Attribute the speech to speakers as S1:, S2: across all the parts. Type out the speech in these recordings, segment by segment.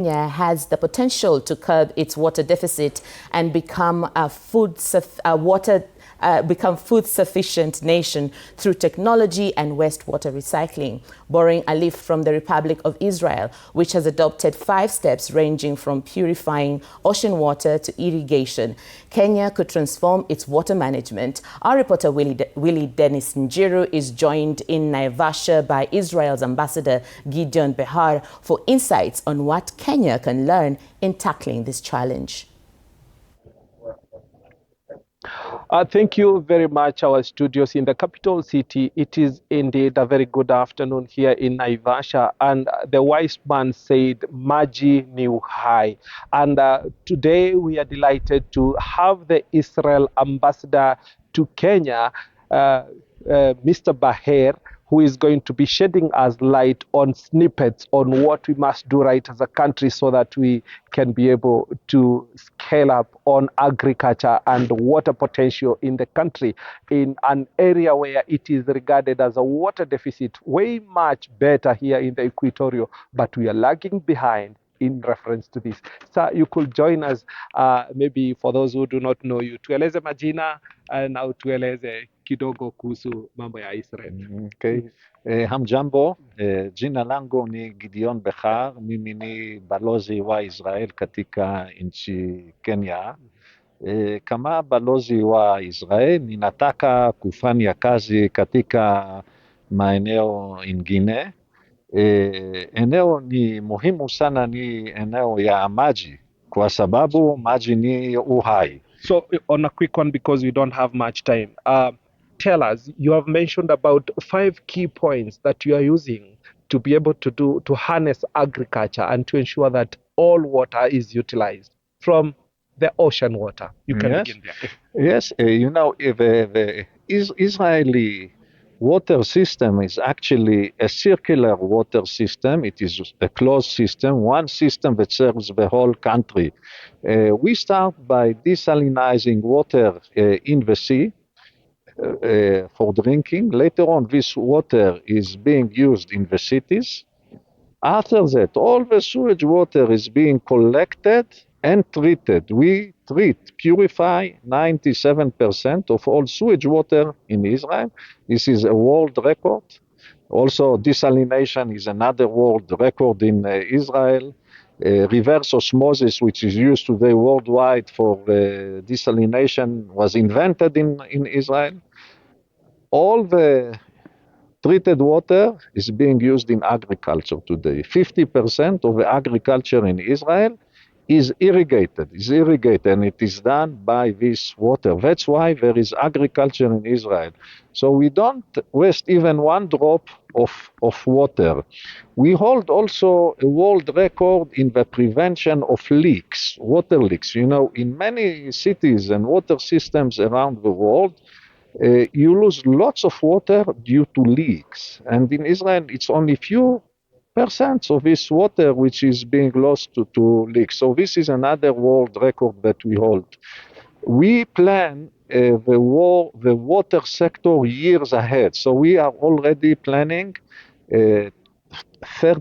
S1: Kenya has the potential to curb its water deficit and become a food-sufficient nation through technology and wastewater recycling, borrowing a leaf from the Republic of Israel, which has adopted 5 steps ranging from purifying ocean water to irrigation. Kenya could transform its water management. Our reporter Willie Dennis Njiru is joined in Naivasha by Israel's ambassador Gideon Behar for insights on what Kenya can learn in tackling this challenge.
S2: Thank you very much, our studios in the capital city. It is indeed a very good afternoon here in Naivasha, and the wise man said, Maji ni uhai. And today we are delighted to have the Israel ambassador to Kenya, Mr. Behar, who is going to be shedding us light on snippets on what we must do right as a country so that we can be able to scale up on agriculture and water potential in the country in an area where it is regarded as a water deficit, way much better here in the equatorial, but we are lagging behind in reference to this. Sir, you could join us, maybe for those who do not know you, tueleze majina na tueleze kidogo kuhusu mambo ya Israel.
S3: Okay. Hamjambo, jina langu ni Gideon Behar, mimi ni balozi wa Israel katika nchi Kenya. Kama balozi wa Israel ninataka kufanya kazi katika maeneo ingine. Eneo ni muhimu sana, ni eneo ya maji kwa sababu maji ni uhai.
S2: So on a quick one, because we don't have much time, tell us, you have mentioned about 5 key points that you are using to be able to harness agriculture and to ensure that all water is utilized from the ocean water. You can begin there.
S3: Yes, you know, the Israeli water system is actually a circular water system. It is a closed system, one system that serves the whole country. We start by desalinizing water in the sea for drinking. Later on, this water is being used in the cities. After that, all the sewage water is being collected and treated. We purify 97% of all sewage water in Israel. This is a world record. Also, desalination is another world record in Israel. Reverse osmosis, which is used today worldwide for desalination, was invented in Israel. All the treated water is being used in agriculture today. 50% of the agriculture in Israel is irrigated, and it is done by this water. That's why there is agriculture in Israel. So we don't waste even one drop of water. We hold also a world record in the prevention of leaks, water leaks. You know, in many cities and water systems around the world, you lose lots of water due to leaks. And in Israel, it's only few percent of this water which is being lost to leaks. So this is another world record that we hold. We plan the water sector years ahead. So we are already planning 30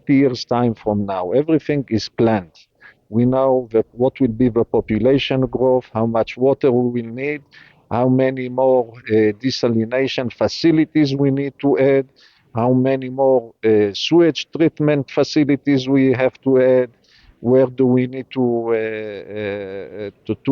S3: years time from now. Everything is planned. We know what will be the population growth, how much water we will need, how many more desalination facilities we need to add, how many more sewage treatment facilities we have to add, where do we need to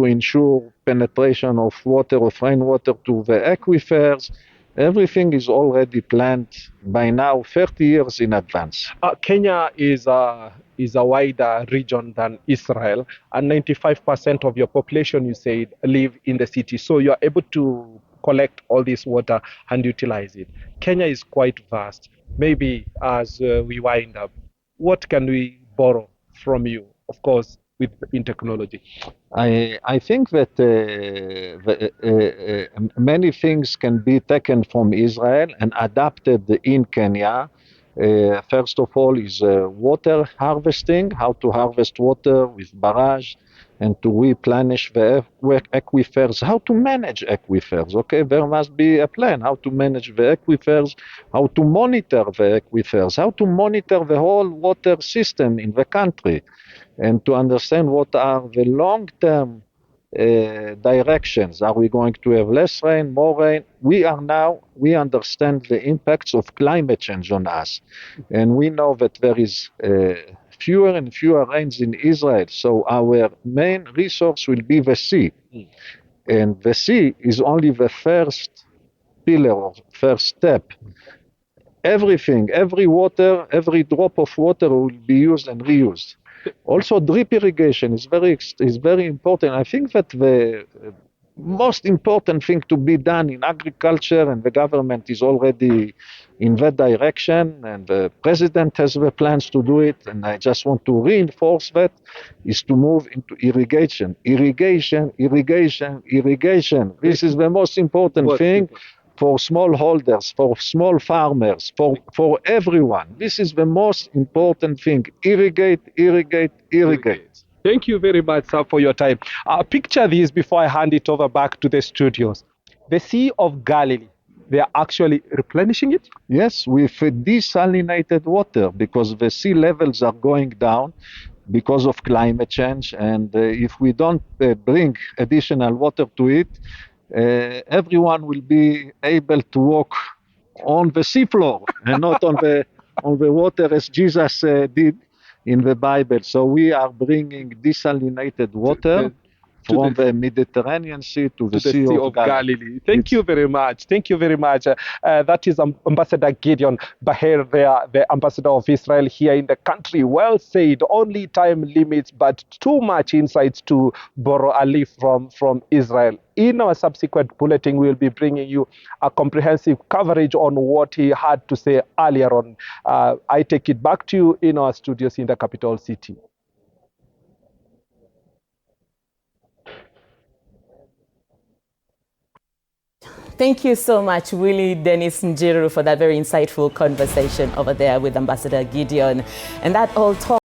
S3: ensure penetration of water, of rainwater to the aquifers. Everything is already planned by now, 30 years in advance.
S2: Kenya is a wider region than Israel, and 95% of your population, you said, live in the city. So you are able to collect all this water and utilize it. Kenya is quite vast. Maybe as we wind up, what can we borrow from you, of course, in technology?
S3: I think that many things can be taken from Israel and adapted in Kenya. First of all is water harvesting, how to harvest water with barrage and to replenish the aquifers, how to manage aquifers. Okay, there must be a plan how to manage the aquifers, how to monitor the aquifers, how to monitor the whole water system in the country. and to understand what are the long-term directions. Are we going to have less rain, more rain? We understand the impacts of climate change on us. And we know that there is fewer and fewer rains in Israel. So our main resource will be the sea. And the sea is only the first pillar or first step. Everything, every water, every drop of water will be used and reused. Also, drip irrigation is very important. I think that the most important thing to be done in agriculture, and the government is already in that direction, and the president has the plans to do it, and I just want to reinforce that, is to move into irrigation. Irrigation, irrigation, irrigation. This is the most important thing for smallholders, for small farmers, for everyone. This is the most important thing. Irrigate, irrigate, irrigate.
S2: Thank you very much, sir, for your time. Picture this before I hand it over back to the studios. The Sea of Galilee, they are actually replenishing it?
S3: Yes, with desalinated water, because the sea levels are going down because of climate change. And if we don't bring additional water to it, everyone will be able to walk on the seafloor and not on the water as Jesus did in the Bible. So we are bringing desalinated water from the Mediterranean Sea to the Sea of Galilee.
S2: Thank you very much. Thank you very much. That is Ambassador Gideon Behar, the ambassador of Israel here in the country. Well said. Only time limits, but too much insights to borrow a leaf from Israel. In our subsequent bulletin, we will be bringing you a comprehensive coverage on what he had to say earlier on. I take it back to you in our studios in the capital city.
S1: Thank you so much, Willie Dennis Njiru, for that very insightful conversation over there with Ambassador Gideon. And that all talk